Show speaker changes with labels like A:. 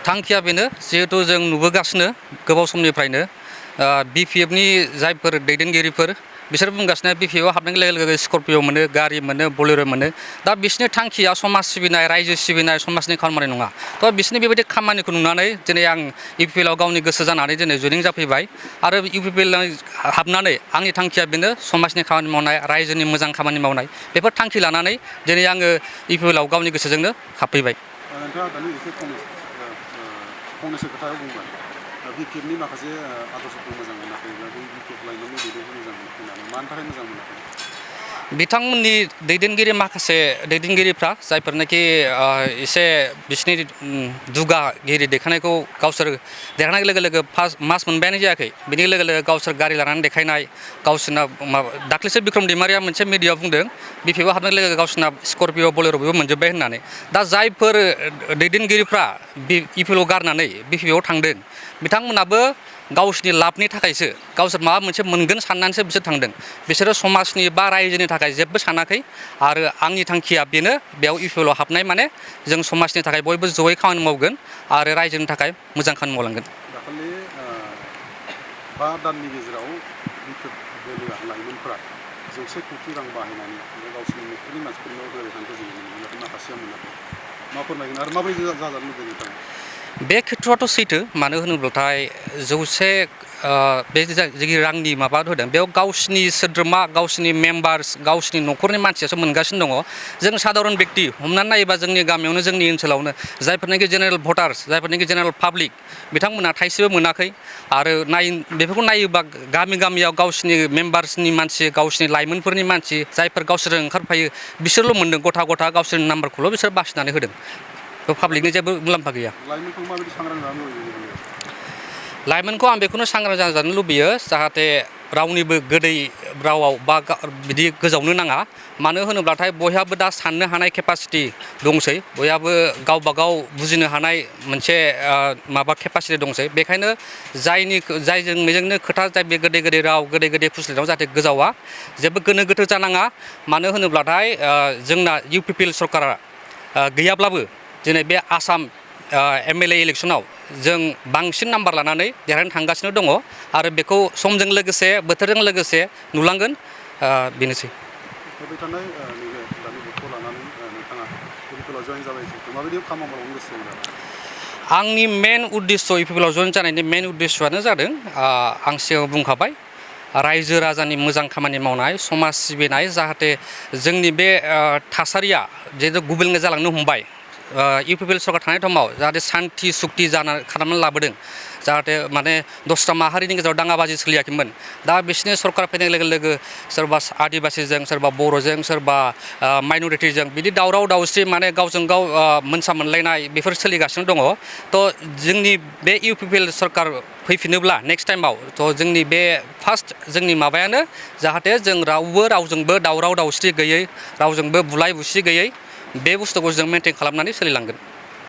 A: थांखिया बेनो जिहेतु जों नुबोगासिनो गोबाव समनिफ्रायनो बिपिएफनि जायफोर दैदेनगिरिफोर बिसोर बुंगासिनो बिपिएफआव हाबनाय लोगो लोगो स्करपिअ मोनो गारि मोनो बलेर' मोनो दा बिसोरनि थांखिया समाज सिबिनाय रायजो सिबिनाय समाजनि खामानि नङा थ' बिसोरनि बेबायदि खामानिखौ नुनानै दिनै आं इउपिपिएलआव गावनि गोसो जानानै दिनै जयनिं जाफैबाय आरो इउपिपिएलआव हाबनानै आंनि थांखिया बेनो समाजनि खामानि मावनाय रायजोनि मोजां खामानि मावनाय बेफोर थांखि लानानै दिनै आङो इउपिपिएलआव गावनि गोसोजोंनो हाबफैबाय।
B: नोंथाङा दानि एसे फंनैसो खोथा बुंबाय बिपिएफनि माखासे आदर्शखौ मोजां मोनाखैब्ला बै बिपिएफ लाइमोननि दैदेनखौ मोजां मोनाखै मानि थाखाय मोजां मोनाखै?
A: बिथांमोननि दैदेनगिरि माखासे दैदेनगिरिफ्रा जायफोरनाखि एसे बिसिनि दुगागिरि देखायनायखौ गावसोर देरहानाय लोगो लोगो मास मोनबायानो जायाखै बिनि लोगो लोगो गावसोर गारि लानानै देखायनाय गावसोरना दाख्लैसो बिक्रम दैमारिया मोनसे मिडियाआव बुंदों बिपिएफआव हाबनाय लोगो लोगो गावसोरना स्करपिअ बलेर' बेबो मोनजोब्बाय होननानै दा जायफोर दैदेनगिरिफ्रा इउपिपिएलआव गारनानै बिपिएफआव थांदों बिथांमोनाबो गावसोरनि लाबनि थाखायसो गावसोर माबा मोनसे मोनगोन साननानैसो बिसोर थांदों बिसोरो समाजनि बा रायजोनि थाखाय जेबो सानाखै आरो आंनि थांखिया बेनो बेयाव इउपिपिएलआव हाबनाय माने जों समाजनि थाखाय बयबो जयै खामानि मावगोन आरो रायजोनि थाखाय मोजां खामानि मावलांगोन।
B: दाखालि 5 दाननि गेजेराव बिपिएफ बोलोआ लाइमोनफोरा 100 कोटि रां बाहायनानै गावसोरनि न'खरनि मानसिफोरनो होनायखौ जों नुनो मोनो नाथाय माखासेया मोनाखै मा फोरमायगोन आरो माबोरै जाजानो लुबैयो नोंथाङा?
A: बे खेथ्रआथ' सैथो मानो होनोब्लाथाय 100 बे जि रांनि माबा होदों बेयाव गावसिनि सोद्रोमा गावसिनि मेम्बार्स गावसिनि न'खरनि मानसियासो मोनगासिनो दङ जों साधारन बेक्ति हमनानै नायोबा जोंनि गामियावनो जोंनि ओनसोलावनो जायफोरनाखि जेनेरेल भटार्स जायफोरनाखि जेनेरेल पाब्लिक बिथांमोना थाइसेबो मोनाखै आरो बेफोरखौ नायोबा गामि गामियाव गावसिनि मेम्बार्सनि मानसि गावसिनि लाइमोनफोरनि मानसि जायफोर गावसोर ओंखारफायो बिसोरल' मोनदों गथा गथा गावसोरनि नाम्बारखौल' बिसोर बासिनानै होदों पाब्लिकनि जेबो मुलाम्फा गैया।
B: लाइमोनखौ माबायदि सांग्रां जानो लुबैयो?
A: लाइमोनखौ आं बेखौनो सांग्रां जानो लुबैयो जाहाथे रावनिबो गोदै रावाव बा बिदि गोजावनो नाङा मानो होनोब्लाथाय बयहाबो दा साननो हानाय केपासिटि दंसै बयहाबो गावबा गाव बुजिनो हानाय मोनसे माबा केपासिटि दंसै बेखायनो जायजों मेजोंनो खोथा जाय बे गोदै गोदै राव गोदै गोदै फुस्लिटाव जाहाथे गोजावा जेबो गोनो गोथो जानाङा मानो होनोब्लाथाय जोंना इउपिपिएल सरकारा गैयाब्लाबो दिनै बे आसाम एमएलए इलेक्सनाव जों बांसिन नाम्बार लानानै देरहानो थांगासिनो दङ आरो बेखौ समजों लोगोसे बोथोरजों लोगोसे नुलांगोन बेनोसै।
B: फैबाय थानाय नैबे दानि भटखौ लानानै नोंथाङा इउपिपिएलआव जयेन जाबाय माबायदि खामानि मावनो गोसो दं?
A: आंनि मेन उद्देश्य इउपिपिएलआव जयेन जानायनि मेन उद्देश्यआनो जादों आं सिगाङाव बुंखाबाय रायजो राजानि मोजां खामानि मावनाय समाज सिबिनाय जाहाथे जोंनि बे थासारिया जिहेतु गुबुंले जालांनो हमबाय इउपिपिएल सरकार थानाय समाव जाहाथे सान्थि सुक्ति खालामनानै लाबोदों जाहाथे माने दस्रा माहारिनि गेजेराव दाङाबाजि सोलियाखैमोन दा बिसोरनि सरकार फैनाय लोगो लोगो सोरबा आदिबासिजों सोरबा बर'जों सोरबा माइन'रिटिजों बिदि दावराव दावसि माने गावजों गाव मोनसा मोनलायनाय बेफोर सोलिगासिनो दङ थ' जोंनि बे इउपिपिएल सरकार फैफिनोब्ला नेक्स्ट टाइमाव थ' जोंनि बे फार्स्ट जोंनि माबायानो जाहाथे जों रावजोंबो दावराव दावसि गैयै रावजोंबो बुलाय बुसि गैयै बे बुस्थुखौ जों मेनटेन खालामनानै सोलिलांगोन।